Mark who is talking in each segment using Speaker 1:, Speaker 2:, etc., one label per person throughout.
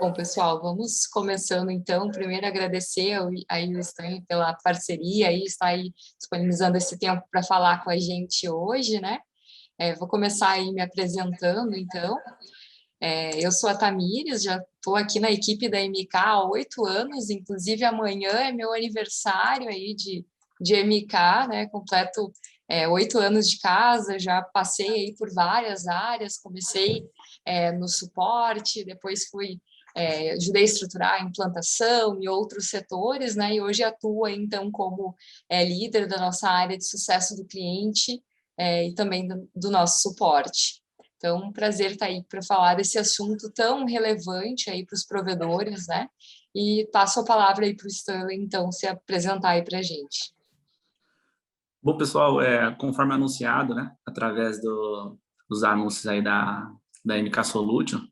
Speaker 1: Bom, pessoal, vamos começando então. Primeiro, agradecer aí o Stan pela parceria e estar aí disponibilizando esse tempo para falar com a gente hoje, né? Vou começar aí me apresentando, então. Eu sou a Tamires, já estou aqui na equipe da MK há 8 anos, inclusive amanhã é meu aniversário aí de MK, né? Completo 8 anos de casa, já passei aí por várias áreas, comecei no suporte, depois ajudei a estruturar a implantação e outros setores, né? E hoje atuo aí, então como líder da nossa área de sucesso do cliente e também do nosso suporte. Então, um prazer estar aí para falar desse assunto tão relevante aí para os provedores, né? E passo a palavra aí para o Stanley, então, se apresentar aí para a gente.
Speaker 2: Bom, pessoal, conforme anunciado, né, através dos anúncios aí da MK Solution,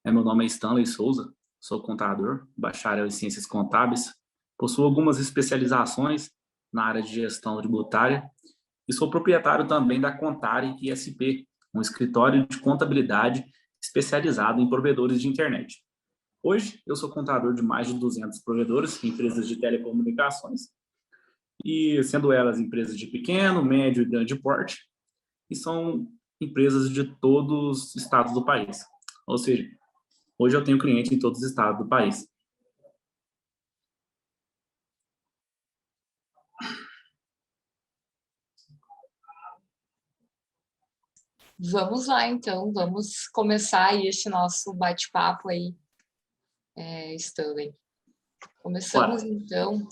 Speaker 2: meu nome é Stanley Souza, sou contador, bacharel em Ciências Contábeis, possuo algumas especializações na área de gestão tributária e sou proprietário também da Contare ISP, um escritório de contabilidade especializado em provedores de internet. Hoje, eu sou contador de mais de 200 provedores, empresas de telecomunicações, e sendo elas empresas de pequeno, médio e grande porte, e são empresas de todos os estados do país. Ou seja, hoje eu tenho cliente em todos os estados do país.
Speaker 1: Vamos lá, então, vamos começar aí esse nosso bate-papo aí, Stanley. Começamos, então.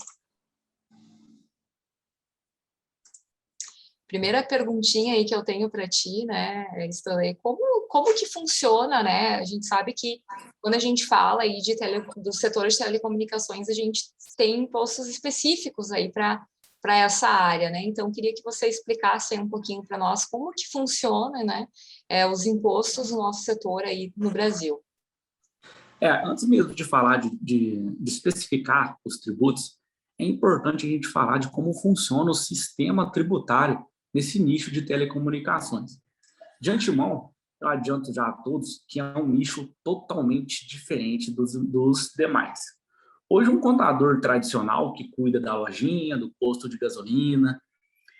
Speaker 1: Primeira perguntinha aí que eu tenho para ti, né, Stanley, como que funciona, né? A gente sabe que quando a gente fala aí do setor de telecomunicações, a gente tem impostos específicos aí para essa área, né? Então, queria que você explicasse aí um pouquinho para nós como que funciona, né, os impostos no nosso setor aí no Brasil.
Speaker 2: Antes mesmo de falar de especificar os tributos, é importante a gente falar de como funciona o sistema tributário nesse nicho de telecomunicações. De antemão, eu adianto já a todos que é um nicho totalmente diferente dos demais. Hoje, um contador tradicional que cuida da lojinha, do posto de gasolina,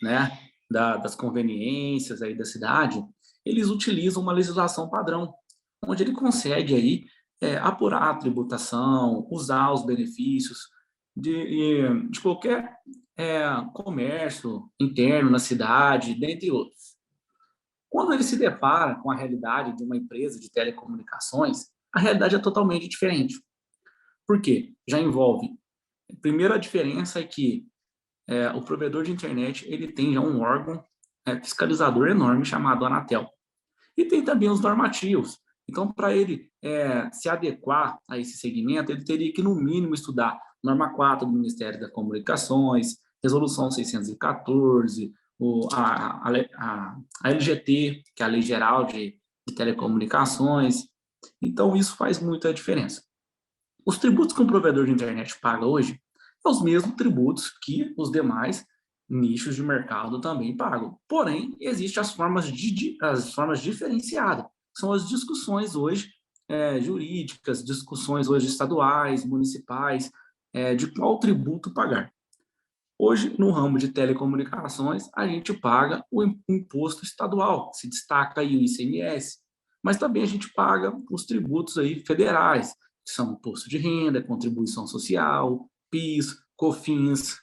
Speaker 2: né, das conveniências aí da cidade, eles utilizam uma legislação padrão, onde ele consegue aí apurar a tributação, usar os benefícios de qualquer comércio interno na cidade, dentre outros. Quando ele se depara com a realidade de uma empresa de telecomunicações, a realidade é totalmente diferente. Por quê? Já envolve. A primeira diferença é que o provedor de internet ele tem já um órgão fiscalizador enorme chamado Anatel. E tem também os normativos. Então, para ele se adequar a esse segmento, ele teria que, no mínimo, estudar norma 4 do Ministério das Comunicações, resolução 614, a LGT, que é a Lei Geral de Telecomunicações. Então, isso faz muita diferença. Os tributos que um provedor de internet paga hoje são os mesmos tributos que os demais nichos de mercado também pagam. Porém, existem as formas diferenciadas. São as discussões hoje jurídicas, discussões hoje estaduais, municipais, de qual tributo pagar. Hoje, no ramo de telecomunicações, a gente paga o imposto estadual, se destaca aí o ICMS, mas também a gente paga os tributos aí federais, que são imposto de renda, contribuição social, PIS, COFINS.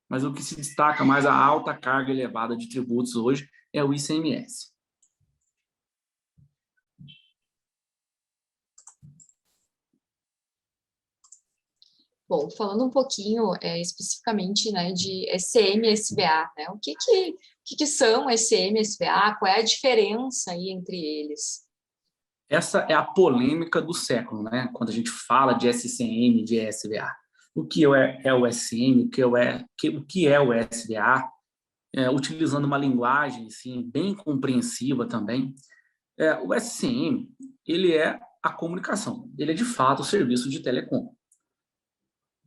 Speaker 2: Mas o que se destaca mais a alta carga elevada de tributos hoje é o ICMS.
Speaker 1: Bom, falando um pouquinho especificamente, né, de ECM e SVA, né? O que são ECM e SVA? Qual é a diferença aí entre eles?
Speaker 2: Essa é a polêmica do século, né? Quando a gente fala de SCM, de SVA. O que é o SCM, o que é o SVA, utilizando uma linguagem assim, bem compreensiva também. O SCM, ele é a comunicação, ele é de fato o serviço de telecom.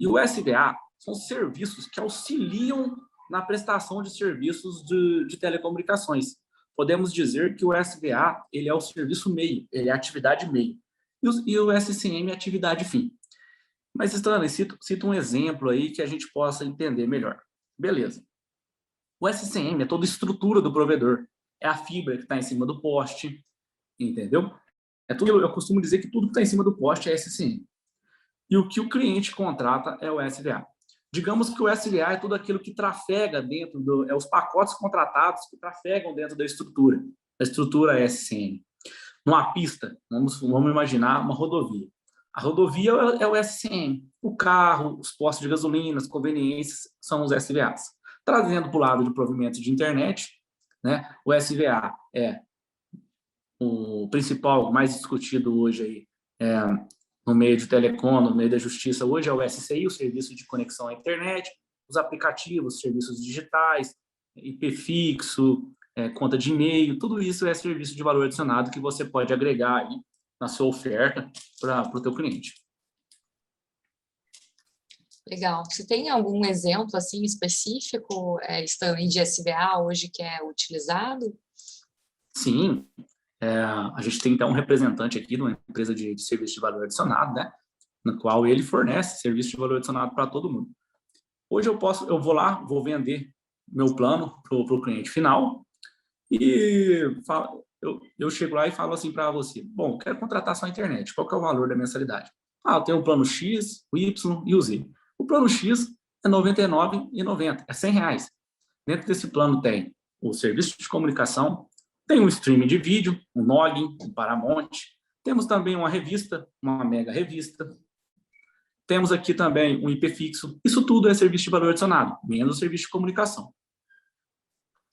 Speaker 2: E o SVA são serviços que auxiliam na prestação de serviços de telecomunicações. Podemos dizer que o SVA ele é o serviço meio, ele é a atividade meio. e o SCM é atividade fim. Mas, Stanley, cita um exemplo aí que a gente possa entender melhor. Beleza. O SCM é toda a estrutura do provedor. É a fibra que está em cima do poste, entendeu? É tudo, eu costumo dizer que tudo que está em cima do poste é SCM. E o que o cliente contrata é o SVA. Digamos que o SVA é tudo aquilo que trafega dentro é os pacotes contratados que trafegam dentro da estrutura. A estrutura é SCM. Numa pista, vamos imaginar uma rodovia. A rodovia é o SCM. O carro, os postos de gasolina, as conveniências são os SVAs. Trazendo para o lado de provimento de internet, né, o SVA é o principal, mais discutido hoje aí, no meio de telecom, no meio da justiça, hoje é o SCI, o Serviço de Conexão à Internet, os aplicativos, serviços digitais, IP fixo, conta de e-mail, tudo isso é serviço de valor adicionado que você pode agregar aí na sua oferta para o teu cliente.
Speaker 1: Legal. Você tem algum exemplo assim específico, Stanley, de SVA hoje que é utilizado?
Speaker 2: Sim. A gente tem então um representante aqui de uma empresa de serviço de valor adicionado, né? No qual ele fornece serviço de valor adicionado para todo mundo. Hoje eu vou lá, vou vender meu plano para o cliente final e eu chego lá e falo assim para você: bom, quero contratar sua internet, qual que é o valor da mensalidade? Eu tenho o plano X, o Y e o Z. O plano X é R$ 99,90, é R$ 100. Dentro desse plano tem o serviço de comunicação, tem um streaming de vídeo, um Noggin, um Paramount, temos também uma revista, uma mega revista, temos aqui também um IP fixo. Isso tudo é serviço de valor adicionado, menos o serviço de comunicação.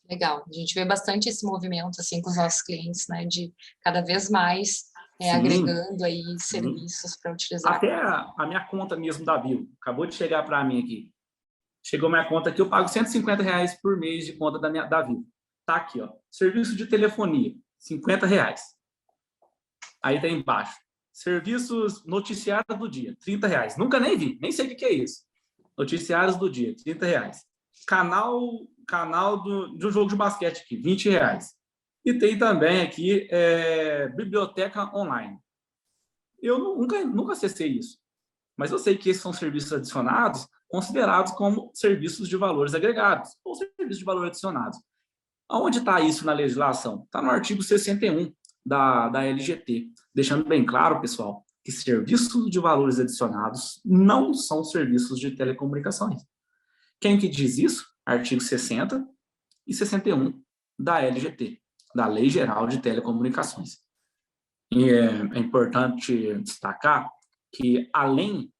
Speaker 1: Legal. A gente vê bastante esse movimento assim com os nossos clientes, né, de cada vez mais agregando aí serviços para utilizar.
Speaker 2: Até a minha conta mesmo da Vivo, acabou de chegar para mim aqui. Chegou minha conta aqui, eu pago R$ 150 por mês de conta da Vivo. Tá aqui, ó. Serviço de telefonia, R$ 50. Aí tá embaixo. Serviços noticiários do dia, R$ 30. Nunca nem vi, nem sei o que é isso. Noticiários do dia, R$ 30. Canal de um jogo de basquete aqui, R$ 20. E tem também aqui biblioteca online. Eu nunca acessei isso, mas eu sei que esses são serviços adicionados considerados como serviços de valores agregados ou serviços de valor adicionados. Aonde está isso na legislação? Está no artigo 61 da LGT, deixando bem claro, pessoal, que serviços de valores adicionados não são serviços de telecomunicações. Quem que diz isso? Artigo 60 e 61 da LGT, da Lei Geral de Telecomunicações. E é importante destacar que, além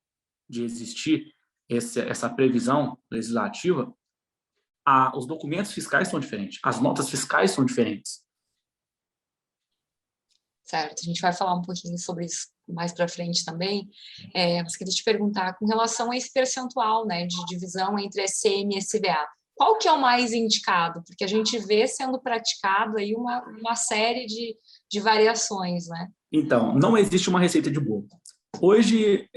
Speaker 2: de existir essa previsão legislativa, os documentos fiscais são diferentes, as notas fiscais são diferentes.
Speaker 1: Certo, a gente vai falar um pouquinho sobre isso mais para frente também. Mas queria te perguntar, com relação a esse percentual, né, de divisão entre SCM e SVA, qual que é o mais indicado? Porque a gente vê sendo praticado aí uma série de variações, né?
Speaker 2: Então, não existe uma receita de bolo. Hoje,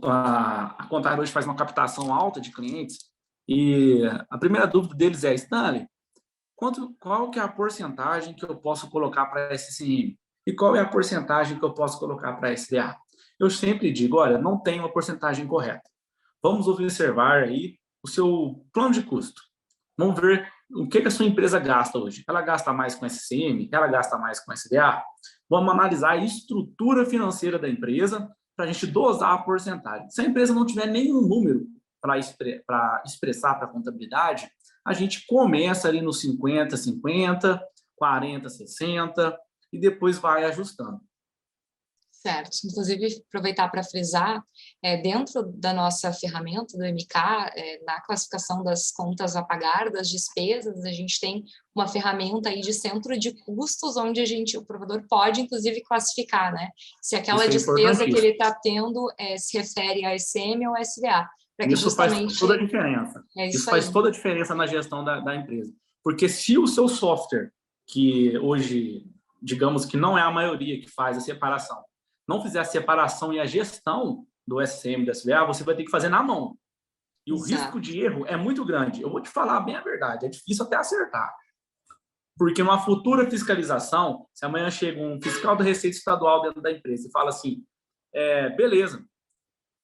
Speaker 2: a Contar hoje faz uma captação alta de clientes e a primeira dúvida deles é: Stanley, qual que é a porcentagem que eu posso colocar para SCM? E qual é a porcentagem que eu posso colocar para SDA? Eu sempre digo: olha, não tem uma porcentagem correta. Vamos observar aí o seu plano de custo. Vamos ver o que a sua empresa gasta hoje. Ela gasta mais com SCM? Ela gasta mais com SDA? Vamos analisar a estrutura financeira da empresa para a gente dosar a porcentagem. Se a empresa não tiver nenhum número para expressar para a contabilidade, a gente começa ali nos 50, 50, 40, 60 e depois vai ajustando.
Speaker 1: Certo. Inclusive, aproveitar para frisar, dentro da nossa ferramenta do MK, na classificação das contas a pagar, das despesas, a gente tem uma ferramenta aí de centro de custos, onde o provedor pode, inclusive, classificar, né? Se aquela despesa que ele está tendo se refere a SM ou SVA.
Speaker 2: Isso faz toda a diferença. Isso faz toda a diferença na gestão da empresa. Porque se o seu software, que hoje, digamos que não é a maioria que faz a separação, não fizer a separação e a gestão do SCM e do SVA, você vai ter que fazer na mão. E o risco de erro é muito grande. Eu vou te falar bem a verdade, é difícil até acertar. Porque numa futura fiscalização, se amanhã chega um fiscal da Receita Estadual dentro da empresa e fala assim, beleza,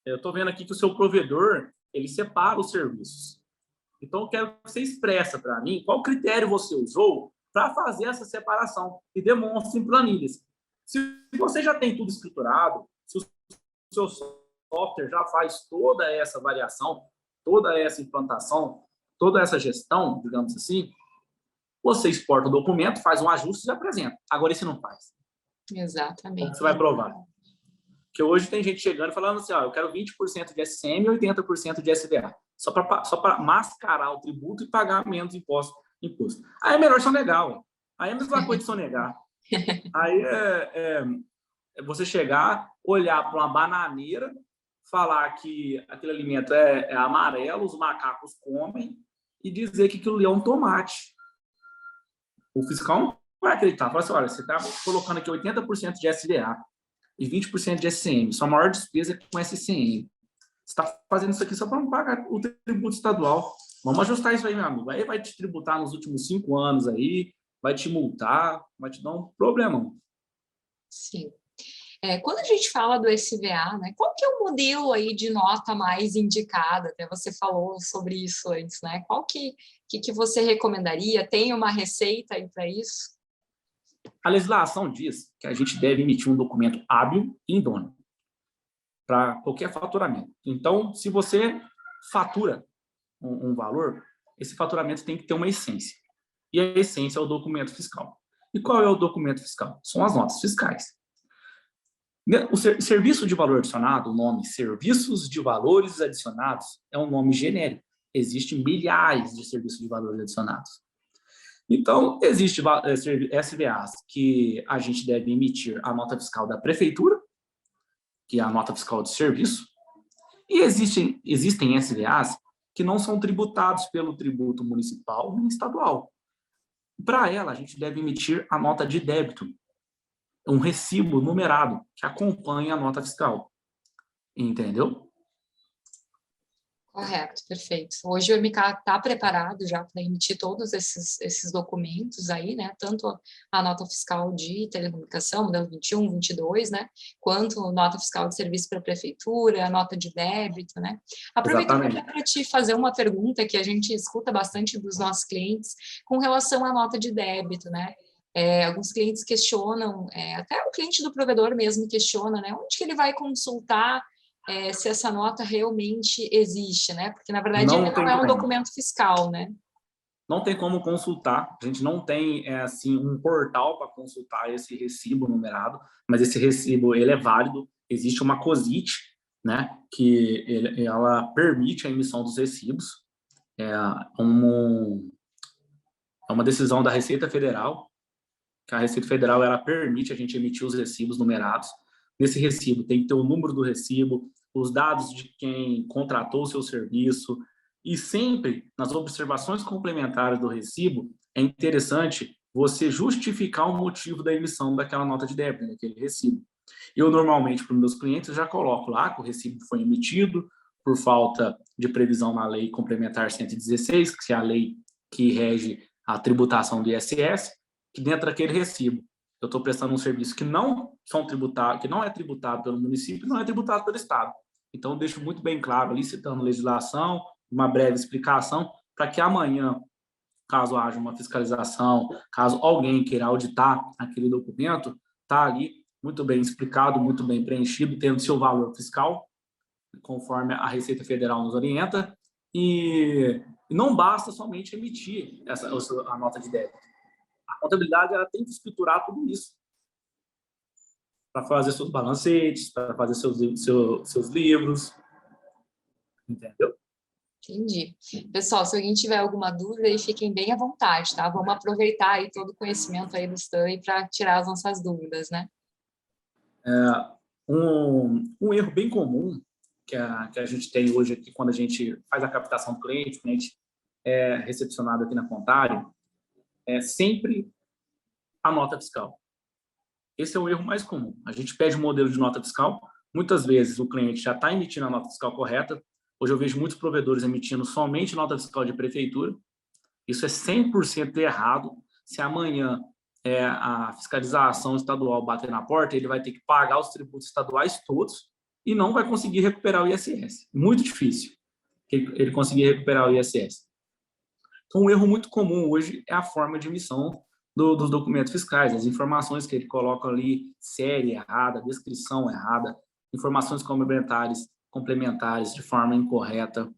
Speaker 2: eu estou vendo aqui que o seu provedor, ele separa os serviços. Então, eu quero que você expressa para mim qual critério você usou para fazer essa separação e demonstre em planilhas. Se você já tem tudo escriturado, se o seu software já faz toda essa variação, toda essa implantação, toda essa gestão, digamos assim, você exporta o documento, faz um ajuste e apresenta. Agora, esse não faz.
Speaker 1: Exatamente.
Speaker 2: Como você vai provar? Porque hoje tem gente chegando e falando assim, eu quero 20% de SCM e 80% de SVA. Só para mascarar o tributo e pagar menos imposto. Aí é melhor sonegar. Aí é a mesma coisa de sonegar. Aí é você chegar, olhar para uma bananeira, falar que aquele alimento é amarelo, os macacos comem, e dizer que aquilo ali é um tomate. O fiscal não vai acreditar. Fala assim, olha, você está colocando aqui 80% de SVA e 20% de SCM. Sua maior despesa é com SCM. Você está fazendo isso aqui só para não pagar o tributo estadual. Vamos ajustar isso aí, meu amigo. Aí vai te tributar nos últimos 5 anos aí, vai te multar, vai te dar um problemão.
Speaker 1: Sim. Quando a gente fala do SVA, né, qual que é o modelo aí de nota mais indicada? Até você falou sobre isso antes, né? Qual que você recomendaria? Tem uma receita aí para isso?
Speaker 2: A legislação diz que a gente deve emitir um documento hábil e idôneo para qualquer faturamento. Então, se você fatura um valor, esse faturamento tem que ter uma essência. E a essência é o documento fiscal. E qual é o documento fiscal? São as notas fiscais. O serviço de valor adicionado, o nome Serviços de Valores Adicionados, é um nome genérico. Existem milhares de serviços de valores adicionados. Então, existem SVAs que a gente deve emitir a nota fiscal da prefeitura, que é a nota fiscal de serviço, e existem SVAs que não são tributados pelo tributo municipal nem estadual. Para ela, a gente deve emitir a nota de débito, um recibo numerado que acompanha a nota fiscal. Entendeu?
Speaker 1: Correto, perfeito. Hoje o MK está preparado já para emitir todos esses documentos aí, né? Tanto a nota fiscal de telecomunicação, modelo 21, 22, né? Quanto nota fiscal de serviço para a prefeitura, a nota de débito, né? Aproveitando para te fazer uma pergunta que a gente escuta bastante dos nossos clientes com relação à nota de débito, né? Alguns clientes questionam, até o cliente do provedor mesmo questiona, né? Onde que ele vai consultar se essa nota realmente existe, né? Porque, na verdade, não é um documento fiscal, né?
Speaker 2: Não tem como consultar, a gente não tem, assim, um portal para consultar esse recibo numerado, mas esse recibo, ele é válido, existe uma COSIT, né, que ela permite a emissão dos recibos, é uma decisão da Receita Federal, que a Receita Federal, ela permite a gente emitir os recibos numerados. Nesse recibo tem que ter o número do recibo, os dados de quem contratou o seu serviço, e sempre, nas observações complementares do recibo, é interessante você justificar o motivo da emissão daquela nota de débito, daquele recibo. Eu, normalmente, para os meus clientes, já coloco lá que o recibo foi emitido por falta de previsão na Lei Complementar 116, que é a lei que rege a tributação do ISS, que dentro daquele recibo eu estou prestando um serviço que não é tributado pelo município, não é tributado pelo Estado. Então, eu deixo muito bem claro ali, citando legislação, uma breve explicação, para que amanhã, caso haja uma fiscalização, caso alguém queira auditar aquele documento, está ali muito bem explicado, muito bem preenchido, tendo seu valor fiscal, conforme a Receita Federal nos orienta, e não basta somente emitir a nota de débito. A contabilidade, ela tem que escriturar tudo isso para fazer seus balancetes, para fazer seus livros, entendeu?
Speaker 1: Entendi. Pessoal, se alguém tiver alguma dúvida, aí fiquem bem à vontade, tá? Vamos aproveitar aí todo o conhecimento aí do Stanley para tirar as nossas dúvidas, né?
Speaker 2: Um erro bem comum que a gente tem hoje aqui, quando a gente faz a captação do cliente, o cliente é recepcionado aqui na Contário, é sempre a nota fiscal. Esse é o erro mais comum. A gente pede um modelo de nota fiscal, muitas vezes o cliente já está emitindo a nota fiscal correta. Hoje eu vejo muitos provedores emitindo somente nota fiscal de prefeitura. Isso é 100% errado. se amanhã a fiscalização estadual bater na porta, ele vai ter que pagar os tributos estaduais todos e não vai conseguir recuperar o ISS. Muito difícil ele conseguir recuperar o ISS. Então, um erro muito comum hoje é a forma de emissão dos documentos fiscais, as informações que ele coloca ali, série errada, descrição errada, informações complementares de forma incorreta.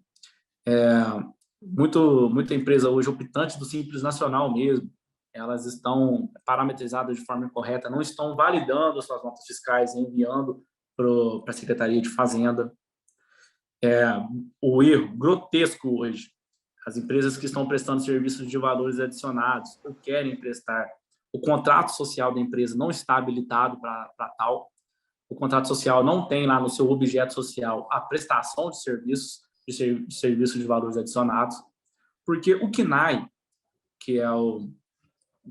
Speaker 2: Muita empresa hoje optante do Simples Nacional mesmo, elas estão parametrizadas de forma incorreta, não estão validando as suas notas fiscais, enviando para a Secretaria de Fazenda. O erro grotesco hoje, as empresas que estão prestando serviços de valores adicionados ou querem prestar, o contrato social da empresa não está habilitado para tal, o contrato social não tem lá no seu objeto social a prestação de serviços, de serviços de valores adicionados, porque o CNAE, que é o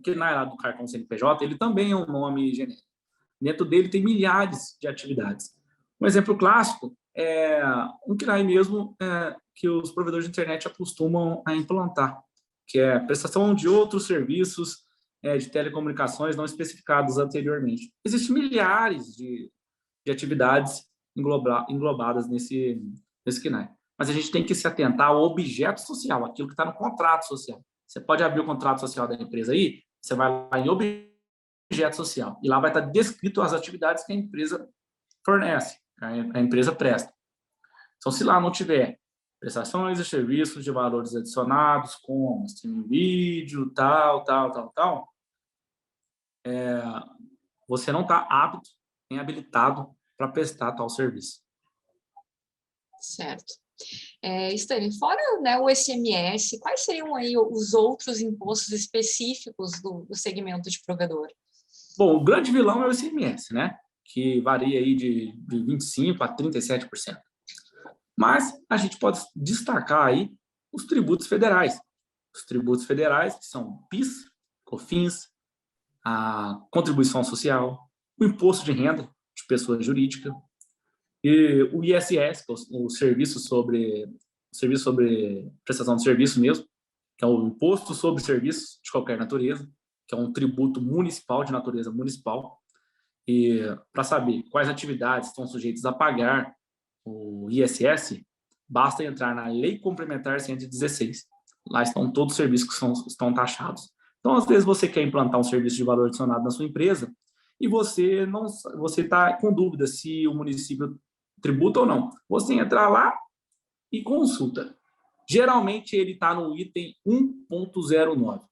Speaker 2: CNAE lá do cartão CNPJ, ele também é um nome genérico. Dentro dele tem milhares de atividades. Um exemplo clássico é um CNAE mesmo que os provedores de internet acostumam a implantar, que é a prestação de outros serviços de telecomunicações não especificados anteriormente. Existem milhares de atividades englobadas nesse CNAE. Mas a gente tem que se atentar ao objeto social, aquilo que está no contrato social. Você pode abrir o contrato social da empresa aí, você vai lá em objeto social, e lá vai estar descrito as atividades que a empresa fornece, a empresa presta. Então, se lá não tiver prestações e serviços de valores adicionados, como streaming vídeo, tal, você não está apto nem habilitado para prestar tal serviço.
Speaker 1: Certo. Stanley, fora, né, o ICMS, quais seriam aí os outros impostos específicos do segmento de provedor?
Speaker 2: Bom, o grande vilão é o ICMS, né? Que varia aí de 25% a 37%. Mas a gente pode destacar aí os tributos federais. Os tributos federais, que são PIS, COFINS, a contribuição social, o imposto de renda de pessoa jurídica, e o ISS, que é o serviço sobre prestação de serviço mesmo, que é o imposto sobre serviços de qualquer natureza, que é um tributo municipal, de natureza municipal. E para saber quais atividades estão sujeitas a pagar o ISS, basta entrar na Lei Complementar 116. Lá estão todos os serviços que estão taxados. Então, às vezes, você quer implantar um serviço de valor adicionado na sua empresa e você está com dúvida se o município tributa ou não. Você entra lá e consulta. Geralmente, ele está no item 1.09.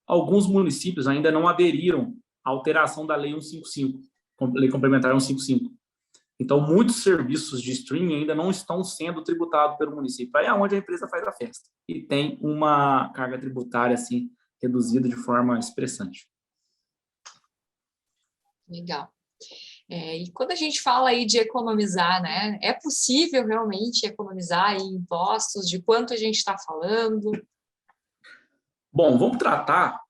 Speaker 2: Alguns municípios ainda não aderiram à alteração da Lei 155, Lei Complementar 155. Então, muitos serviços de streaming ainda não estão sendo tributados pelo município. Aí é onde a empresa faz a festa. E tem uma carga tributária assim, reduzida de forma expressante.
Speaker 1: Legal. E quando a gente fala aí de economizar, né? É possível realmente economizar em impostos? De quanto a gente está falando?
Speaker 2: Bom, vamos tratar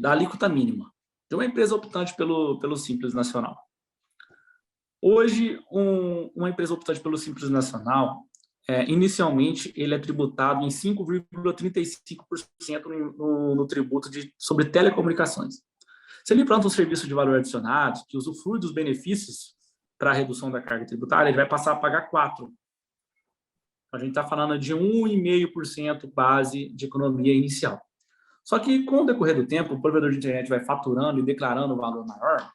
Speaker 2: da alíquota mínima de uma empresa optante pelo Simples Nacional. Hoje, uma empresa optante pelo Simples Nacional, inicialmente, ele é tributado em 5,35% no tributo sobre telecomunicações. Se ele implanta um serviço de valor adicionado, que usufrui dos benefícios para a redução da carga tributária, ele vai passar a pagar 4%. A gente está falando de 1,5% base de economia inicial. Só que, com o decorrer do tempo, o provedor de internet vai faturando e declarando um valor maior,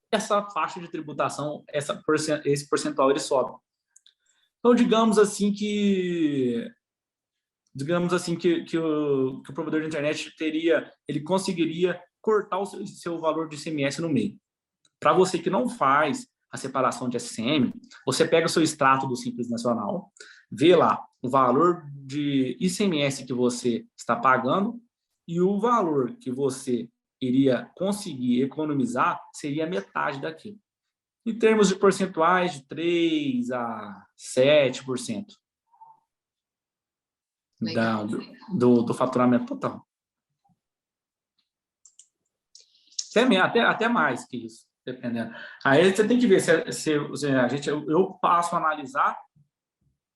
Speaker 2: essa faixa de tributação, esse percentual, ele sobe. Então, digamos assim que o provedor de internet ele conseguiria cortar o seu valor de ICMS no meio. Para você que não faz a separação de SCM, você pega o seu extrato do Simples Nacional, vê lá o valor de ICMS que você está pagando e o valor que você iria conseguir economizar seria metade daquilo. Em termos de percentuais, de 3% a 7% do faturamento total. Até mais que isso, dependendo. Aí você tem que ver eu passo a analisar,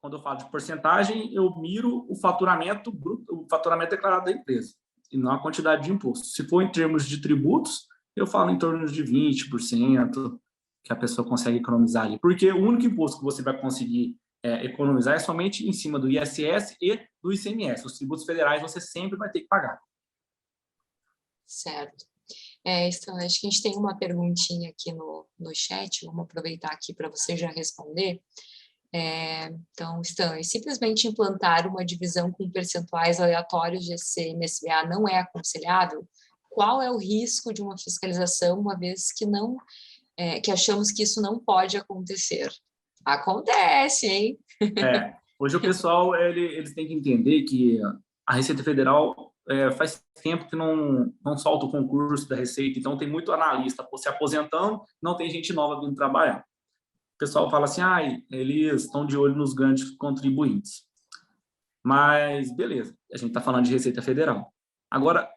Speaker 2: quando eu falo de porcentagem, eu miro o faturamento bruto, o faturamento declarado da empresa. e não a quantidade de imposto. Se for em termos de tributos, eu falo em torno de 20% que a pessoa consegue economizar ali. Porque o único imposto que você vai conseguir economizar é somente em cima do ISS e do ICMS. Os tributos federais você sempre vai ter que pagar.
Speaker 1: Certo. Então, acho que a gente tem uma perguntinha aqui no chat, vamos aproveitar aqui para você já responder. Então, Stanley, simplesmente implantar uma divisão com percentuais aleatórios de CMSBA não é aconselhável? Qual é o risco de uma fiscalização, uma vez que não, que achamos que isso não pode acontecer? Acontece, hein?
Speaker 2: Hoje o pessoal, eles têm que entender que a Receita Federal faz tempo que não solta o concurso da Receita, então tem muito analista se aposentando, não tem gente nova vindo trabalhar. O pessoal fala assim, eles estão de olho nos grandes contribuintes. Mas, beleza, a gente está falando de Receita Federal. Agora,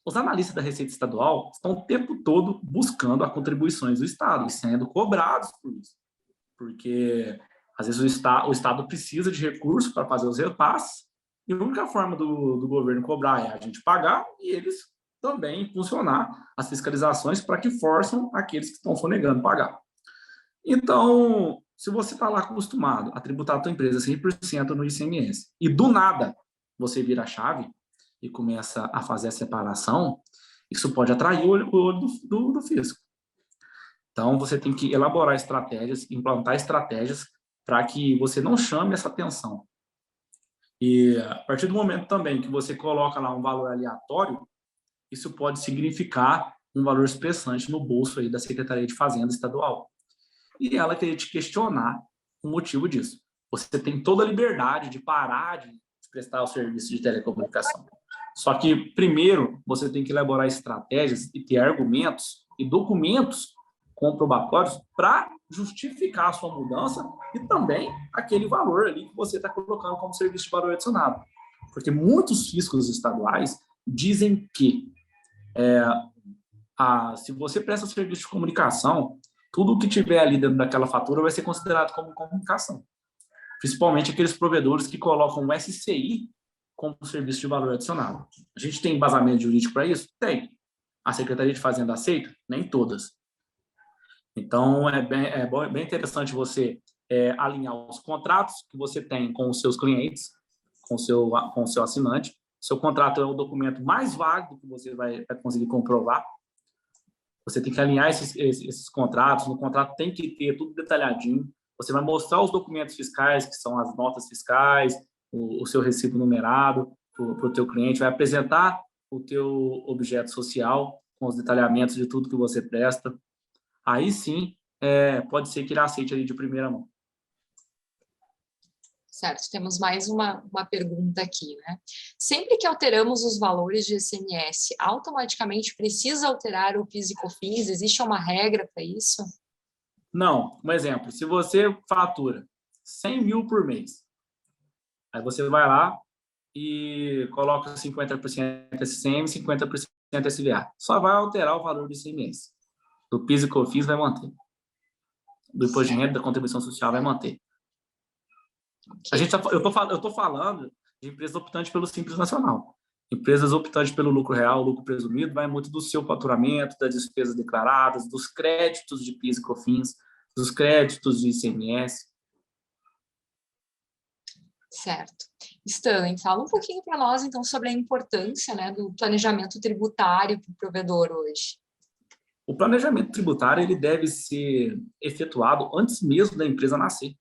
Speaker 2: os analistas da Receita Estadual estão o tempo todo buscando as contribuições do Estado e sendo cobrados por isso. Porque, às vezes, o Estado precisa de recursos para fazer os repasses e a única forma do governo cobrar é a gente pagar e eles também impulsionar as fiscalizações para que forçam aqueles que estão sonegando pagar. Então, se você está lá acostumado a tributar a tua empresa 100% no ICMS e do nada você vira a chave e começa a fazer a separação, isso pode atrair o olho do fisco. Então, você tem que elaborar estratégias, implantar estratégias para que você não chame essa atenção. E a partir do momento também que você coloca lá um valor aleatório, isso pode significar um valor expressante no bolso aí da Secretaria de Fazenda Estadual. E ela queria te questionar o motivo disso. Você tem toda a liberdade de parar de prestar o serviço de telecomunicação. Só que, primeiro, você tem que elaborar estratégias e ter argumentos e documentos comprobatórios para justificar a sua mudança e também aquele valor ali que você está colocando como serviço de valor adicionado. Porque muitos fiscos estaduais dizem que se você presta serviço de comunicação, tudo que tiver ali dentro daquela fatura vai ser considerado como comunicação. Principalmente aqueles provedores que colocam o SCI como serviço de valor adicionado. A gente tem embasamento jurídico para isso? Tem. A Secretaria de Fazenda aceita? Nem todas. Então, bem interessante você alinhar os contratos que você tem com os seus clientes, com o seu assinante. Seu contrato é o documento mais válido que você vai conseguir comprovar. Você tem que alinhar esses contratos. No contrato tem que ter tudo detalhadinho. Você vai mostrar os documentos fiscais, que são as notas fiscais, o seu recibo numerado para o teu cliente. Vai apresentar o teu objeto social com os detalhamentos de tudo que você presta. Aí sim, pode ser que ele aceite ali de primeira mão.
Speaker 1: Certo, temos mais uma pergunta aqui, né? Sempre que alteramos os valores de ICMS, automaticamente precisa alterar o PIS e COFINS? Existe uma regra para isso?
Speaker 2: Não. Um exemplo, se você fatura 100 mil por mês, aí você vai lá e coloca 50% SCM, 50% SVA. Só vai alterar o valor do ICMS. Do PIS e COFINS vai manter. Do imposto de renda, da contribuição social vai manter. Okay. Eu estou falando de empresas optantes pelo Simples Nacional. Empresas optantes pelo lucro real, lucro presumido, vai muito do seu faturamento, das despesas declaradas, dos créditos de PIS e COFINS, dos créditos de ICMS.
Speaker 1: Certo. Stanley, fala um pouquinho para nós, então, sobre a importância, né, do planejamento tributário para o provedor hoje.
Speaker 2: O planejamento tributário ele deve ser efetuado antes mesmo da empresa nascer.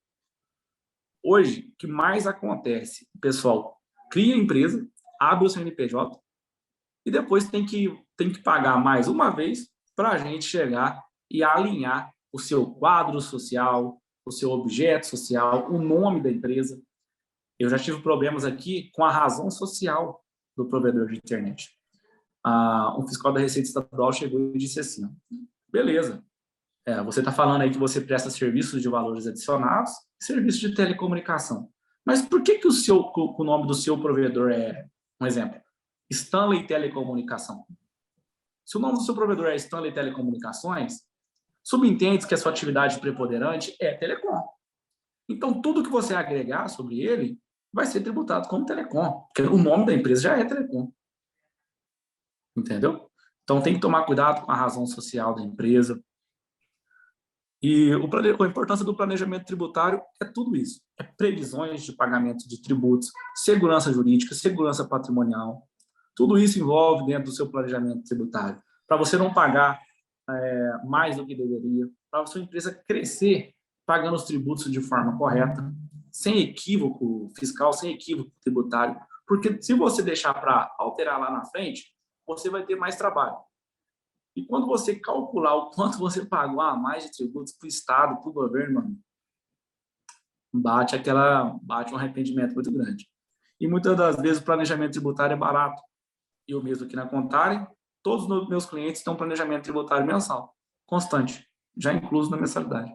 Speaker 2: Hoje, o que mais acontece? O pessoal cria a empresa, abre o CNPJ e depois tem que pagar mais uma vez para a gente chegar e alinhar o seu quadro social, o seu objeto social, o nome da empresa. Eu já tive problemas aqui com a razão social do provedor de internet. Um fiscal da Receita Estadual chegou e disse assim, beleza, você está falando aí que você presta serviços de valores adicionados e serviços de telecomunicação. Mas por que o nome do seu provedor é, um exemplo, Stanley Telecomunicação? Se o nome do seu provedor é Stanley Telecomunicações, subentende que a sua atividade preponderante é telecom. Então, tudo que você agregar sobre ele vai ser tributado como telecom, porque o nome da empresa já é telecom. entendeu? Então, tem que tomar cuidado com a razão social da empresa. E a importância do planejamento tributário é tudo isso. É previsões de pagamento de tributos, segurança jurídica, segurança patrimonial. Tudo isso envolve dentro do seu planejamento tributário. Para você não pagar mais do que deveria, para a sua empresa crescer pagando os tributos de forma correta, sem equívoco fiscal, sem equívoco tributário. Porque se você deixar para alterar lá na frente, você vai ter mais trabalho. E quando você calcular o quanto você pagou a mais de tributos para o Estado, para o governo, mano, bate um arrependimento muito grande. E muitas das vezes o planejamento tributário é barato. Eu mesmo aqui na Contare, todos os meus clientes têm um planejamento tributário mensal, constante, já incluso na mensalidade.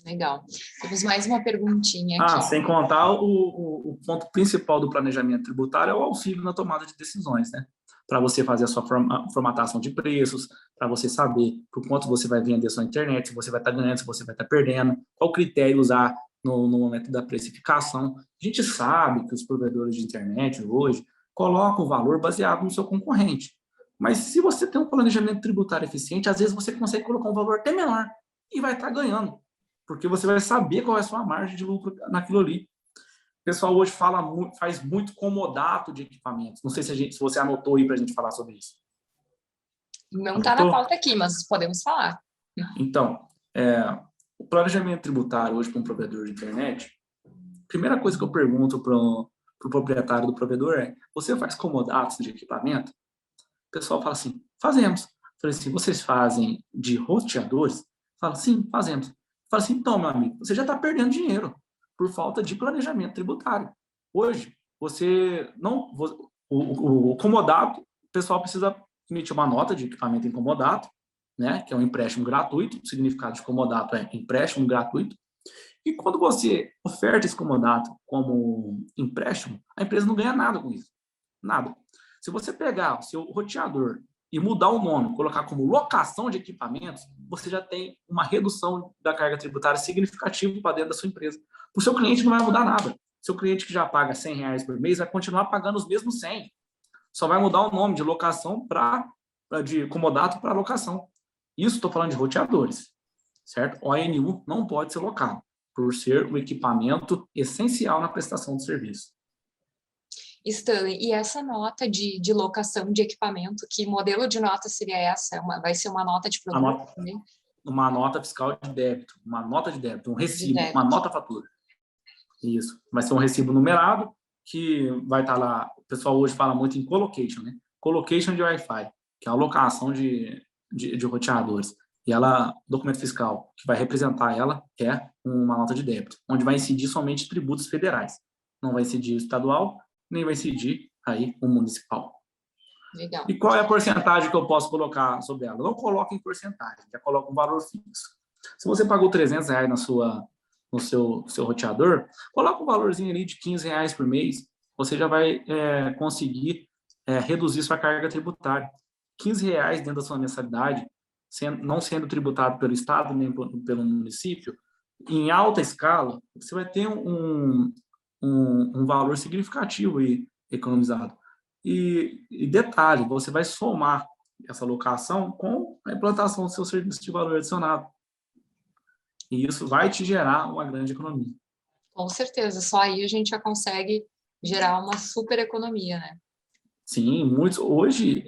Speaker 1: Legal. Temos mais uma perguntinha aqui.
Speaker 2: Sem contar o ponto principal do planejamento tributário é o auxílio na tomada de decisões, né? Para você fazer a sua formatação de preços, para você saber por quanto você vai vender a sua internet, se você vai estar ganhando, se você vai estar perdendo, qual critério usar no momento da precificação. A gente sabe que os provedores de internet hoje colocam o valor baseado no seu concorrente. Mas se você tem um planejamento tributário eficiente, às vezes você consegue colocar um valor até menor e vai estar ganhando, porque você vai saber qual é a sua margem de lucro naquilo ali. O pessoal hoje faz muito comodato de equipamentos. Não sei se você anotou aí para a gente falar sobre isso.
Speaker 1: Não está na pauta aqui, mas podemos falar.
Speaker 2: Então, o planejamento tributário hoje para um provedor de internet, a primeira coisa que eu pergunto para o proprietário do provedor é: você faz comodatos de equipamento? O pessoal fala assim: fazemos. Eu falei assim: vocês fazem de roteadores? Fala: sim, fazemos. Fala assim: então, meu amigo, você já está perdendo dinheiro por falta de planejamento tributário. Hoje, o comodato, o pessoal precisa emitir uma nota de equipamento em comodato, né, que é um empréstimo gratuito. O significado de comodato é empréstimo gratuito. E quando você oferta esse comodato como empréstimo, a empresa não ganha nada com isso. Nada. Se você pegar o seu roteador e mudar o nome, colocar como locação de equipamentos, você já tem uma redução da carga tributária significativa para dentro da sua empresa. Para o seu cliente não vai mudar nada. Seu cliente que já paga R$100 por mês vai continuar pagando os mesmos 100. Só vai mudar o nome de locação de comodato para locação. Isso estou falando de roteadores, certo? O ANU não pode ser locado, por ser um equipamento essencial na prestação de serviço.
Speaker 1: Stanley, e essa nota de locação de equipamento, que modelo de nota seria essa? Vai ser uma nota de produto também?
Speaker 2: Uma nota fiscal de débito, uma nota de débito, um recibo, uma nota fatura. Isso. Vai ser um recibo numerado que vai estar lá. O pessoal hoje fala muito em colocation, né? Colocation de Wi-Fi, que é a alocação de roteadores. E documento fiscal que vai representar ela é uma nota de débito, onde vai incidir somente tributos federais. Não vai incidir o estadual, nem vai incidir aí o municipal.
Speaker 1: Legal.
Speaker 2: E qual é a porcentagem que eu posso colocar sobre ela? Não coloque em porcentagem, já coloca um valor fixo. Se você pagou R$300 no seu roteador, coloca um valorzinho ali de R$15 por mês, você já vai conseguir reduzir sua carga tributária. R$15 dentro da sua mensalidade, não sendo tributado pelo Estado nem pelo município, em alta escala, você vai ter um valor significativo e economizado. E detalhe, você vai somar essa locação com a implantação do seu serviço de valor adicionado. E isso vai te gerar uma grande economia.
Speaker 1: Com certeza, só aí a gente já consegue gerar uma super economia, né?
Speaker 2: Sim, muitos. Hoje,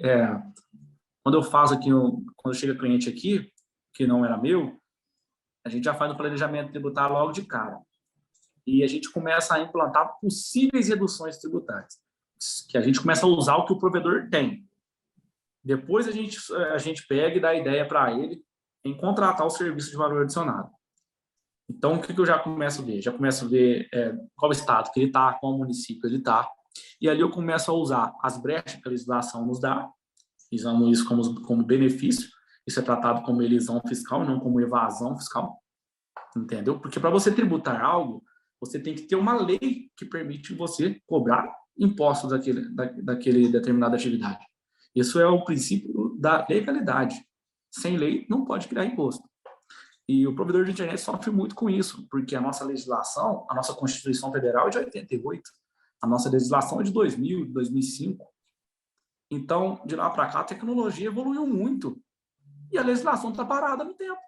Speaker 2: quando eu faço aqui, quando chega cliente aqui, que não era meu, a gente já faz o planejamento tributário logo de cara. E a gente começa a implantar possíveis reduções tributárias, que a gente começa a usar o que o provedor tem. Depois a gente pega e dá ideia para ele em contratar o serviço de valor adicionado. Então, o que eu já começo a ver? Já começo a ver qual estado que ele está, qual município ele está, e ali eu começo a usar as brechas que a legislação nos dá, usamos isso como benefício, isso é tratado como elisão fiscal, não como evasão fiscal, entendeu? Porque para você tributar algo, você tem que ter uma lei que permite você cobrar impostos daquele determinada atividade. Isso é o princípio da legalidade. Sem lei, não pode criar imposto. E o provedor de internet sofre muito com isso, porque a nossa legislação, a nossa Constituição Federal é de 88, a nossa legislação é de 2000, 2005. Então, de lá para cá, a tecnologia evoluiu muito e a legislação está parada no tempo.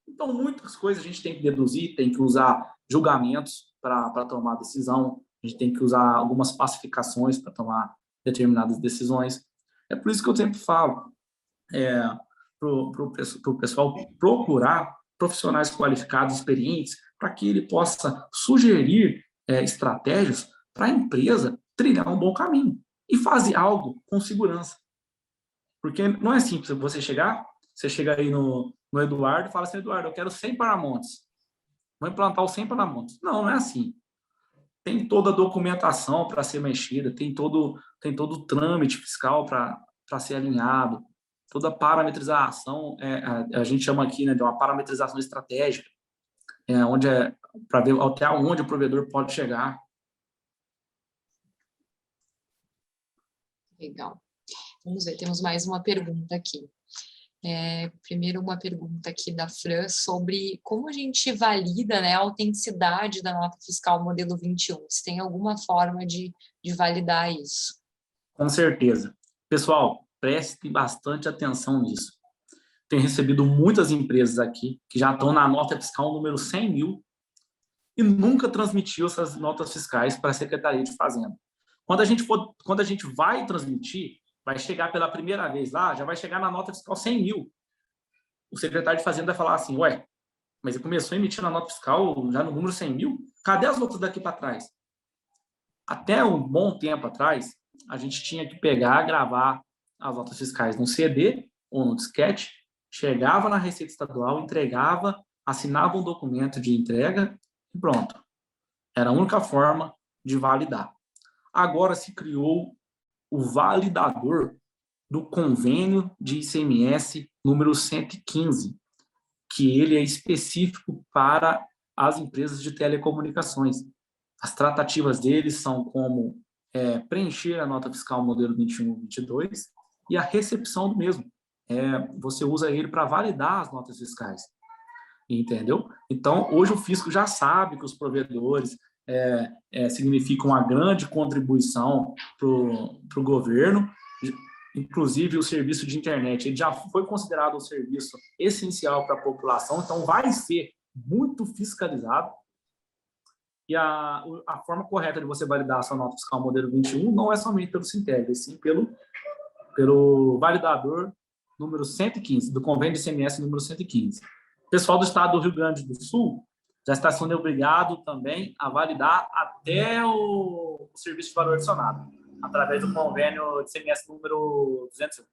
Speaker 2: Então, muitas coisas a gente tem que deduzir, tem que usar julgamentos para tomar decisão, a gente tem que usar algumas pacificações para tomar determinadas decisões. É por isso que eu sempre falo para o pessoal procurar profissionais qualificados, experientes, para que ele possa sugerir estratégias para a empresa trilhar um bom caminho e fazer algo com segurança. Porque não é simples você chega aí no Eduardo e fala assim, Eduardo, eu quero 100 Paramounts. Vou implantar os 100 Paramounts. Não, não é assim. Tem toda a documentação para ser mexida, tem todo o trâmite fiscal para ser alinhado, toda a parametrização, a gente chama aqui, né, de uma parametrização estratégica, onde para ver até onde o provedor pode chegar.
Speaker 1: Legal. Vamos ver, temos mais uma pergunta aqui. Primeiro, uma pergunta aqui da Fran sobre como a gente valida, né, a autenticidade da nota fiscal modelo 21. Se tem alguma forma de validar isso?
Speaker 2: Com certeza. Pessoal, prestem bastante atenção nisso. Tenho recebido muitas empresas aqui que já estão na nota fiscal número 100 mil e nunca transmitiu essas notas fiscais para a Secretaria de Fazenda. Quando a gente vai transmitir, vai chegar pela primeira vez lá, já vai chegar na nota fiscal 100 mil. O secretário de Fazenda vai falar assim, ué, mas ele começou a emitir a nota fiscal já no número 100 mil? Cadê as notas daqui para trás? Até um bom tempo atrás, a gente tinha que pegar, gravar as notas fiscais num CD ou no disquete, chegava na Receita Estadual, entregava, assinava um documento de entrega e pronto. Era a única forma de validar. Agora se criou o validador do convênio de ICMS número 115, que ele é específico para as empresas de telecomunicações. As tratativas deles são como preencher a nota fiscal modelo 21/22 e a recepção do mesmo. Você usa ele para validar as notas fiscais. Entendeu? Então, hoje o fisco já sabe que os provedores significam uma grande contribuição para o governo. Inclusive, o serviço de internet ele já foi considerado um serviço essencial para a população, então vai ser muito fiscalizado. E a forma correta de você validar a sua nota fiscal modelo 21 não é somente pelo Sinteg, sim pelo validador número 115, do convênio de ICMS número 115. O pessoal do estado do Rio Grande do Sul já está sendo obrigado também a validar até o serviço de valor adicionado, através do convênio de ICMS número 201.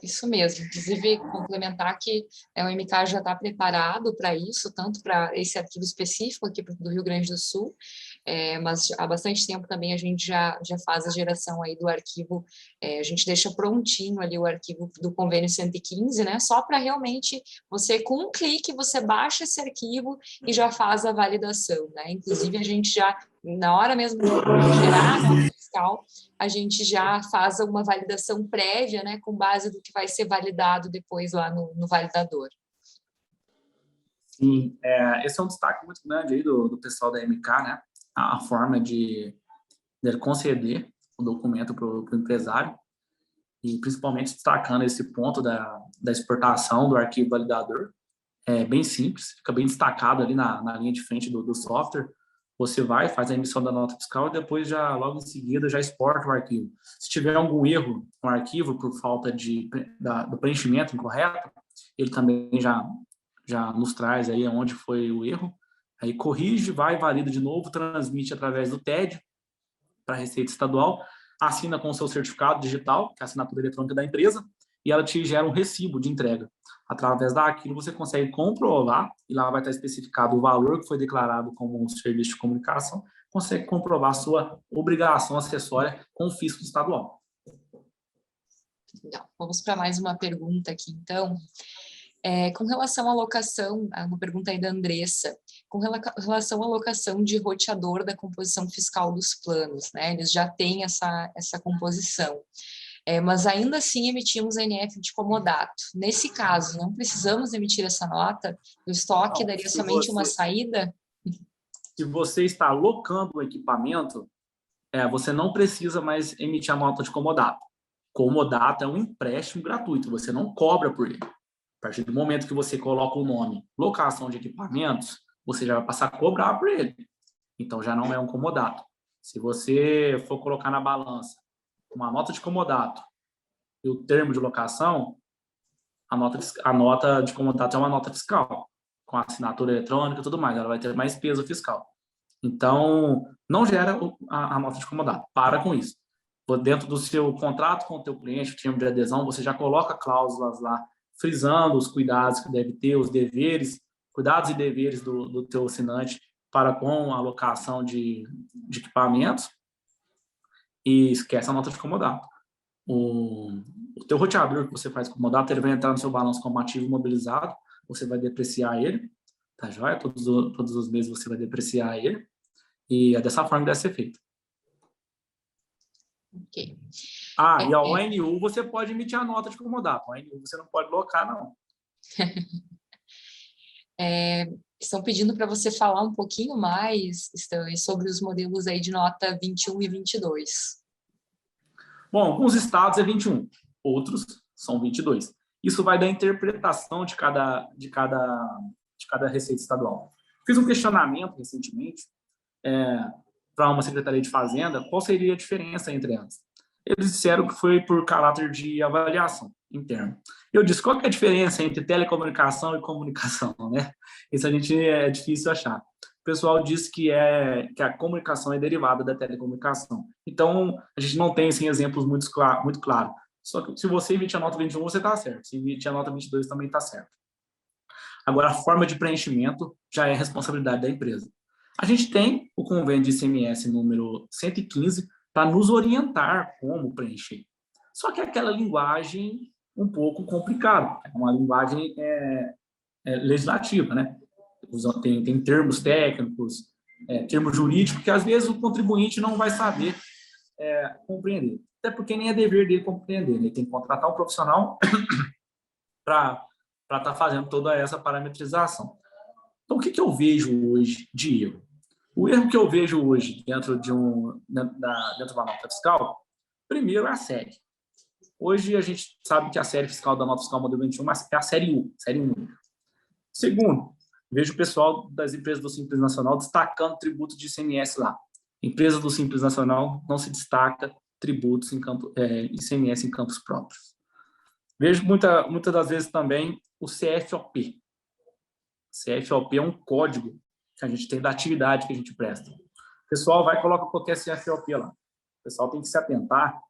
Speaker 1: Isso mesmo. Inclusive, complementar que o MK já está preparado para isso, tanto para esse arquivo específico aqui do Rio Grande do Sul, mas há bastante tempo também a gente já faz a geração aí do arquivo, a gente deixa prontinho ali o arquivo do convênio 115, né? Só para realmente você, com um clique, você baixa esse arquivo e já faz a validação, né? Inclusive, a gente já, na hora mesmo de gerar a nota fiscal, a gente já faz uma validação prévia, né, com base do que vai ser validado depois lá no validador.
Speaker 2: Sim, esse é um destaque muito grande aí do pessoal da MK, né? A forma de conceder o documento para o empresário, e principalmente destacando esse ponto da exportação do arquivo validador. É bem simples, fica bem destacado ali na linha de frente do software. Você faz a emissão da nota fiscal e depois logo em seguida já exporta o arquivo. Se tiver algum erro no arquivo por falta do preenchimento incorreto, ele também já nos traz aí onde foi o erro. Aí corrige, valida de novo, transmite através do TED para a Receita Estadual, assina com o seu certificado digital, que é a assinatura eletrônica da empresa, e ela te gera um recibo de entrega. Através daquilo, você consegue comprovar, e lá vai estar especificado o valor que foi declarado como um serviço de comunicação, consegue comprovar a sua obrigação acessória com o fisco estadual.
Speaker 1: Então, vamos para mais uma pergunta aqui, então. Com relação à alocação, uma pergunta aí da Andressa, com relação à alocação de roteador da composição fiscal dos planos, né? Eles já têm essa composição. Mas ainda assim emitimos a NF de comodato. Nesse caso, não precisamos emitir essa nota? O estoque daria somente uma saída?
Speaker 2: Se você está alocando o equipamento, você não precisa mais emitir a nota de comodato. Comodato é um empréstimo gratuito, você não cobra por ele. A partir do momento que você coloca o nome locação de equipamentos, você já vai passar a cobrar por ele. Então, já não é um comodato. Se você for colocar na balança uma nota de comodato e o termo de locação, a nota de comodato é uma nota fiscal, com assinatura eletrônica e tudo mais, ela vai ter mais peso fiscal. Então, não gera a nota de comodato. Para com isso. Dentro do seu contrato com o teu cliente, o termo de adesão, você já coloca cláusulas lá, frisando os cuidados que deve ter, os deveres, cuidados e deveres do teu assinante para com a alocação de equipamentos, e esquece a nota de comodato. O teu roteador que você faz com comodato, ele vai entrar no seu balanço como ativo imobilizado, você vai depreciar ele, tá joia? Todos os meses você vai depreciar ele, e é dessa forma que deve ser feito.
Speaker 1: Ok.
Speaker 2: E a ONU você pode emitir a nota de comodato. A ONU você não pode locar, não.
Speaker 1: Estão pedindo para você falar um pouquinho mais, Stanley, sobre os modelos aí de nota 21 e 22.
Speaker 2: Bom, alguns estados é 21, outros são 22. Isso vai da interpretação de cada receita estadual. Fiz um questionamento recentemente para uma secretaria de fazenda, qual seria a diferença entre elas. Eles disseram que foi por caráter de avaliação interna. Eu disse, qual que é a diferença entre telecomunicação e comunicação, né? Isso a gente é difícil achar. O pessoal disse que a comunicação é derivada da telecomunicação. Então, a gente não tem assim, exemplos muito claros. Só que se você emitir a nota 21, você está certo. Se emitir a nota 22, também está certo. Agora, a forma de preenchimento já é responsabilidade da empresa. A gente tem o convênio de ICMS número 115 para nos orientar como preencher. Só que é aquela linguagem um pouco complicada, é uma linguagem legislativa, né? Tem termos técnicos, termos jurídicos, que às vezes o contribuinte não vai saber compreender. Até porque nem é dever dele compreender, ele tem que contratar um profissional para estar fazendo toda essa parametrização. Então, o que eu vejo hoje de erro? O erro que eu vejo hoje dentro de uma nota fiscal, primeiro é a série. Hoje a gente sabe que a série fiscal da nota fiscal modelo 21 é a série 1, série 1. Segundo, vejo o pessoal das empresas do Simples Nacional destacando tributos de ICMS lá. Empresa do Simples Nacional não se destaca tributos ICMS em campos próprios. Vejo muitas das vezes também o CFOP. CFOP é um código que a gente tem da atividade que a gente presta. O pessoal vai e coloca qualquer CFOP lá. O pessoal tem que se atentar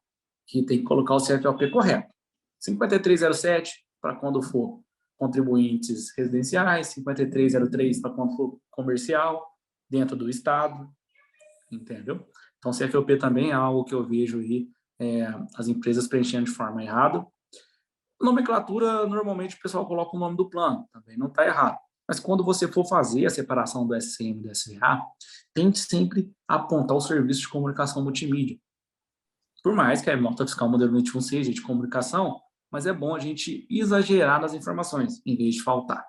Speaker 2: que tem que colocar o CFOP correto. 5307 para quando for contribuintes residenciais, 5303 para quando for comercial, dentro do estado, entendeu? Então, CFOP também é algo que eu vejo aí as empresas preenchendo de forma errada. Nomenclatura, normalmente o pessoal coloca o nome do plano, também não está errado. Mas quando você for fazer a separação do SCM e do SVA, tente sempre apontar o serviço de comunicação multimídia. Por mais que a nota fiscal modelo 21 seja de comunicação, mas é bom a gente exagerar nas informações, em vez de faltar.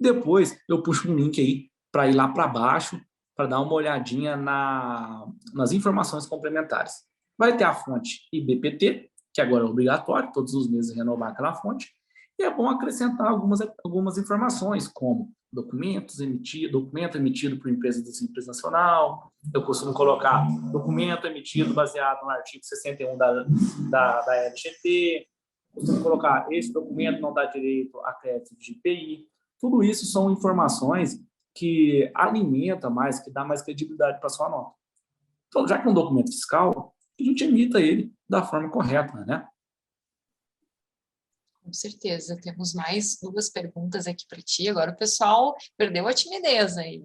Speaker 2: Depois, eu puxo um link aí para ir lá para baixo, para dar uma olhadinha nas informações complementares. Vai ter a fonte IBPT, que agora é obrigatório, todos os meses renovar aquela fonte, e é bom acrescentar algumas informações, como documento emitido por empresa do Simples Nacional. Eu costumo colocar documento emitido baseado no artigo 61 da LGT. Costumo colocar esse documento não dá direito a crédito de IPI. Tudo isso são informações que alimenta mais, que dá mais credibilidade para a sua nota. Então, já que é um documento fiscal, a gente emita ele da forma correta, né?
Speaker 1: Com certeza. Temos mais 2 perguntas aqui para ti. Agora o pessoal perdeu a timidez aí.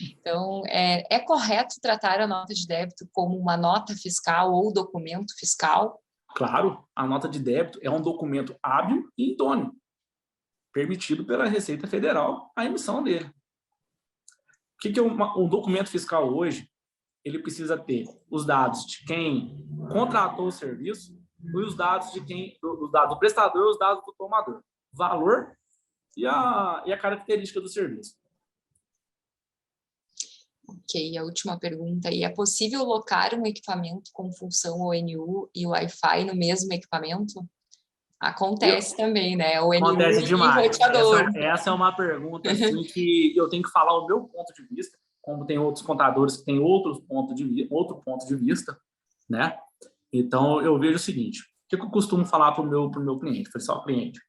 Speaker 1: Então, é correto tratar a nota de débito como uma nota fiscal ou documento fiscal?
Speaker 2: Claro, a nota de débito é um documento hábil e idôneo, permitido pela Receita Federal a emissão dele. O que é um documento fiscal hoje? Ele precisa ter os dados de quem contratou o serviço e os dados do prestador e os dados do tomador. Valor e a característica do serviço.
Speaker 1: Ok, a última pergunta aí. É possível locar um equipamento com função ONU e Wi-Fi no mesmo equipamento? Acontece também, né? ONU
Speaker 2: Acontece
Speaker 1: e
Speaker 2: demais.
Speaker 1: roteador.
Speaker 2: Essa é uma pergunta assim, que eu tenho que falar o meu ponto de vista, como tem outros contadores que têm outro ponto de vista, né? Então, eu vejo o seguinte, o que eu costumo falar para o meu cliente, pessoal, cliente?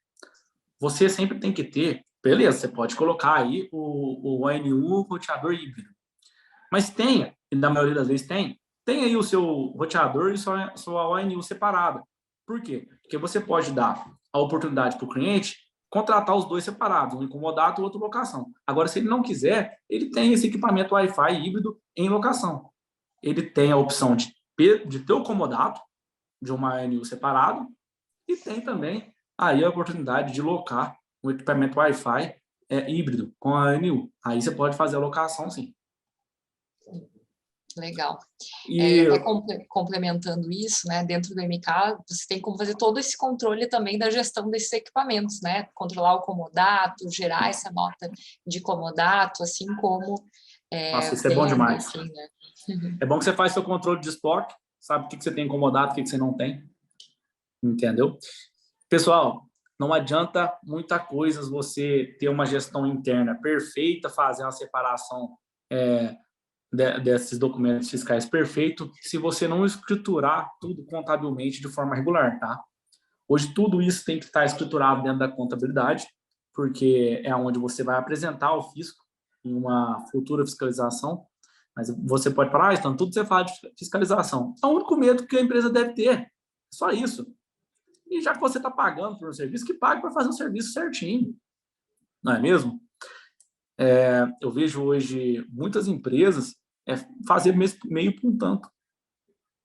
Speaker 2: Você sempre tem que ter, beleza, você pode colocar aí o ONU roteador híbrido, mas tenha, e na maioria das vezes tem aí o seu roteador e sua ONU separada. Por quê? Porque você pode dar a oportunidade para o cliente contratar os dois separados, um em comodato e o outro em locação. Agora, se ele não quiser, ele tem esse equipamento Wi-Fi híbrido em locação. Ele tem a opção de ter o comodato, de uma ONU separado, e tem também aí a oportunidade de locar um equipamento Wi-Fi híbrido com a ONU. Aí você pode fazer a locação, sim.
Speaker 1: Legal. E
Speaker 2: E
Speaker 1: até complementando isso, né, dentro do MK, você tem como fazer todo esse controle também da gestão desses equipamentos, né, controlar o comodato, gerar essa nota de comodato, assim como
Speaker 2: nossa, isso é bom
Speaker 1: venda,
Speaker 2: demais.
Speaker 1: assim, né.
Speaker 2: É bom que você faz seu controle de estoque, sabe o que você tem incomodado, o que você não tem, entendeu? Pessoal, não adianta muita coisa você ter uma gestão interna perfeita, fazer uma separação desses documentos fiscais perfeito, se você não escriturar tudo contabilmente de forma regular, tá? Hoje tudo isso tem que estar escriturado dentro da contabilidade, porque é onde você vai apresentar ao fisco em uma futura fiscalização. Mas você pode falar, então tudo você fala de fiscalização. É o único medo que a empresa deve ter. Só isso. E já que você está pagando por um serviço, que pague para fazer o serviço certinho. Não é mesmo? Eu vejo hoje muitas empresas fazer meio por um tanto.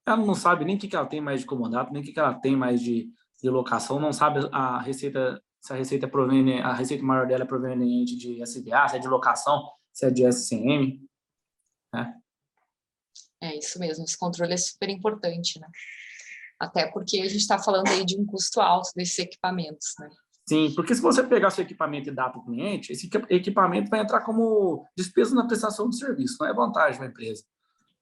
Speaker 2: Ela não sabe nem o que ela tem mais de comodato, nem o que ela tem mais de locação, não sabe a receita, se a receita proveniente, a receita maior dela é proveniente de SBA, se é de locação, se é de SCM, né?
Speaker 1: É isso mesmo, esse controle é super importante, né? Até porque a gente está falando aí de um custo alto desses equipamentos, né?
Speaker 2: Sim, porque se você pegar seu equipamento e dar para o cliente, esse equipamento vai entrar como despesa na prestação do serviço, não é vantagem para a empresa.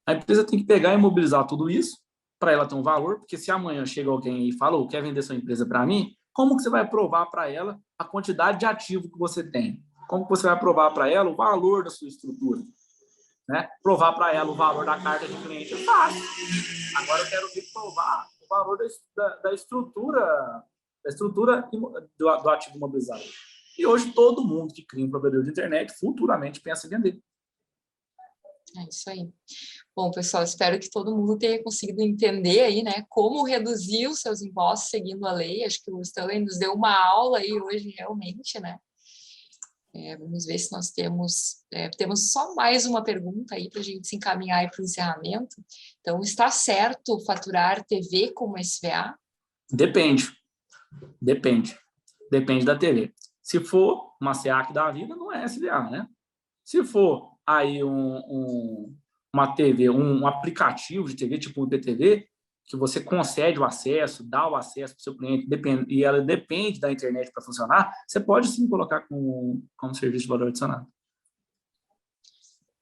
Speaker 2: A empresa tem que pegar e mobilizar tudo isso para ela ter um valor, porque se amanhã chega alguém e fala, oh, quer vender sua empresa para mim, como que você vai provar para ela a quantidade de ativo que você tem? Como que você vai provar para ela o valor da sua estrutura? Né? Provar para ela o valor da carta de cliente é fácil. Agora eu quero ver provar o valor da estrutura do ativo imobilizado. E hoje todo mundo que cria um provedor de internet futuramente pensa em vender.
Speaker 1: É isso aí. Bom, pessoal, espero que todo mundo tenha conseguido entender aí, né, como reduzir os seus impostos seguindo a lei. Acho que o Stanley nos deu uma aula aí hoje, realmente, né? Vamos ver se nós temos só mais uma pergunta aí para a gente se encaminhar aí para o encerramento. Então, está certo faturar TV como SVA?
Speaker 2: Depende. Depende da TV. Se for uma SEAC da vida, não é SVA, né? Se for aí uma TV, um aplicativo de TV, tipo o IPTV, que você concede o acesso, dá o acesso para o seu cliente, e ela depende da internet para funcionar, você pode sim colocar como serviço de valor adicionado.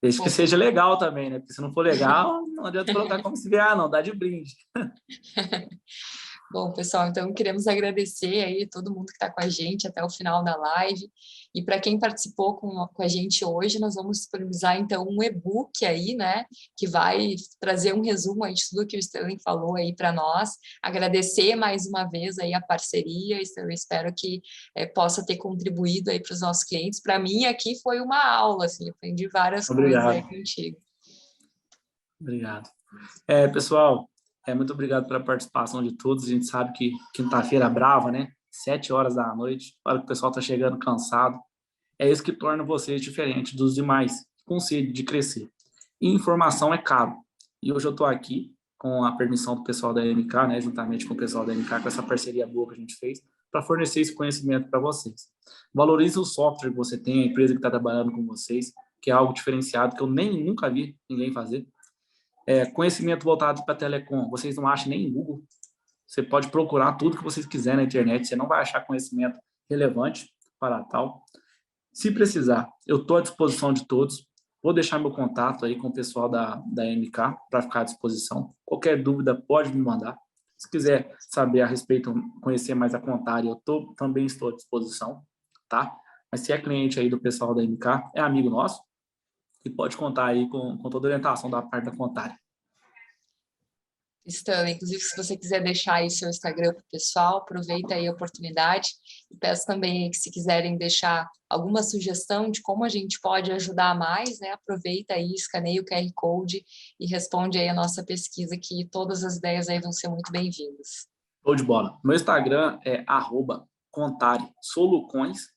Speaker 2: Desde que seja legal também, né? Porque se não for legal, não adianta colocar como SVA, não, dá de brinde.
Speaker 1: Bom, pessoal, então queremos agradecer aí todo mundo que está com a gente até o final da live. E para quem participou com a gente hoje, nós vamos disponibilizar então um e-book aí, né, que vai trazer um resumo aí de tudo que o Stanley falou aí para nós. Agradecer mais uma vez aí a parceria, eu espero que possa ter contribuído aí para os nossos clientes. Para mim aqui foi uma aula, assim, aprendi várias coisas aí contigo.
Speaker 2: Obrigado. Pessoal, muito obrigado pela participação de todos. A gente sabe que quinta-feira é brava, né? 7 horas da noite, hora que o pessoal está chegando cansado. É isso que torna vocês diferentes dos demais, com sede de crescer. E informação é caro. E hoje eu estou aqui com a permissão do pessoal da MK, né? Juntamente com o pessoal da MK, com essa parceria boa que a gente fez, para fornecer esse conhecimento para vocês. Valorize o software que você tem, a empresa que está trabalhando com vocês, que é algo diferenciado que eu nunca vi ninguém fazer. Conhecimento voltado para telecom, vocês não acham nem em Google. Você pode procurar tudo que vocês quiserem na internet, você não vai achar conhecimento relevante para tal. Se precisar, eu estou à disposição de todos. Vou deixar meu contato aí com o pessoal da MK para ficar à disposição. Qualquer dúvida pode me mandar. Se quiser saber a respeito, conhecer mais a Contare, eu também estou à disposição, tá? Mas se é cliente aí do pessoal da MK, é amigo nosso, e pode contar aí com toda a orientação da parte da Contare.
Speaker 1: Stanley, inclusive, se você quiser deixar aí seu Instagram para o pessoal, aproveita aí a oportunidade. E peço também que, se quiserem deixar alguma sugestão de como a gente pode ajudar mais, né? Aproveita aí, escaneia o QR Code e responde aí a nossa pesquisa, que todas as ideias aí vão ser muito bem-vindas.
Speaker 2: Show de bola. Meu Instagram é @ContareSoluções.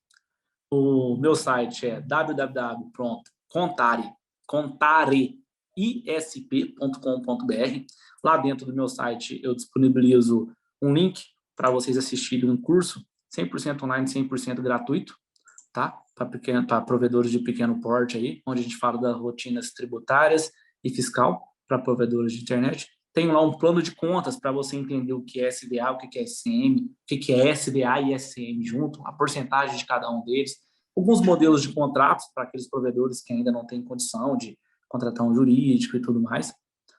Speaker 2: O meu site é www.contareisp.com.br. Lá dentro do meu site eu disponibilizo um link para vocês assistirem um curso 100% online, 100% gratuito, tá? Para provedores de pequeno porte aí, onde a gente fala das rotinas tributárias e fiscal para provedores de internet. Tem lá um plano de contas para você entender o que é SDA, o que é SM, o que é SDA e SM junto, a porcentagem de cada um deles, alguns modelos de contratos para aqueles provedores que ainda não têm condição de contratar um jurídico e tudo mais,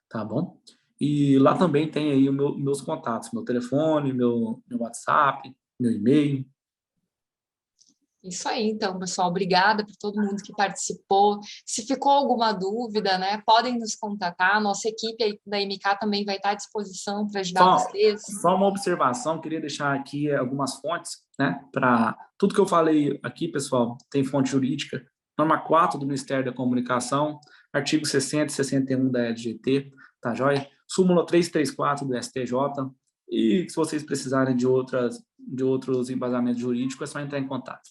Speaker 2: tá bom? E lá também tem aí meus contatos, meu telefone, meu WhatsApp, meu e-mail.
Speaker 1: Isso aí, então, pessoal, obrigada por todo mundo que participou. Se ficou alguma dúvida, né, podem nos contatar. Nossa equipe aí da MK também vai estar à disposição para ajudar vocês.
Speaker 2: Só uma observação, queria deixar aqui algumas fontes, né, para tudo que eu falei aqui, pessoal, tem fonte jurídica, norma 4 do Ministério da Comunicação, artigo 60 e 61 da LGT, tá joia? Súmula 334 do STJ, e se vocês precisarem de outros embasamentos jurídicos, é só entrar em contato.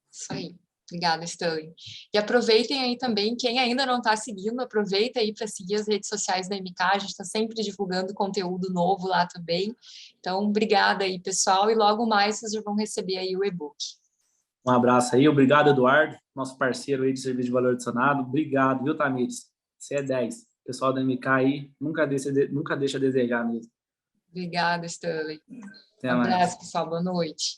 Speaker 1: Isso aí. Obrigada, Stanley. E aproveitem aí também, quem ainda não está seguindo, aproveita aí para seguir as redes sociais da MK, a gente está sempre divulgando conteúdo novo lá também. Então, obrigada aí, pessoal, e logo mais vocês já vão receber aí o e-book.
Speaker 2: Um abraço aí, obrigado, Eduardo, nosso parceiro aí de serviço de valor adicionado. Obrigado, viu, Tamires? Você é 10. O pessoal da MK aí nunca deixa a desejar mesmo.
Speaker 1: Obrigada, Stanley.
Speaker 2: Até
Speaker 1: Um abraço,
Speaker 2: mais.
Speaker 1: pessoal. Boa noite.